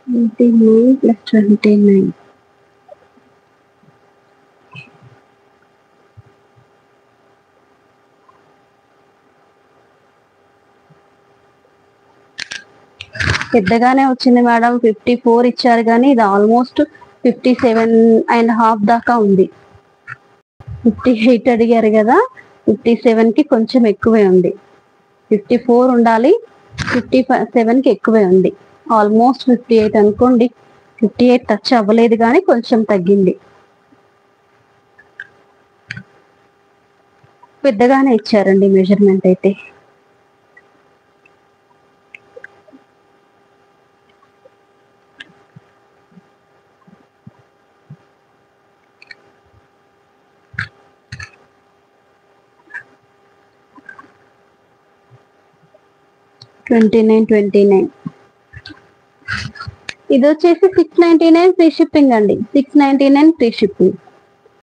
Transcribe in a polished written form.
29 plus 29. పెద్దగానే వచ్చింది madam. 54 ఇచ్చారు కానీ ఇది ఆల్మోస్ట్ 57.5 దాకా ఉంది. 58 అడిగారు కదా, 57కి కొంచెం ఎక్కువే ఉంది. 54 ఉండాలి, 57కి ఎక్కువే ఉంది. ఆల్మోస్ట్ 58 అనుకోండి. 58 టచ్ అవ్వలేదు కానీ కొంచెం తగ్గింది. పెద్దగానే ఇచ్చారండి మెజర్మెంట్ అయితే. $29.29. ఇది వచ్చేసి $699 ఫ్రీ షిప్పింగ్ అండి. $699 ఫ్రీ షిప్పింగ్.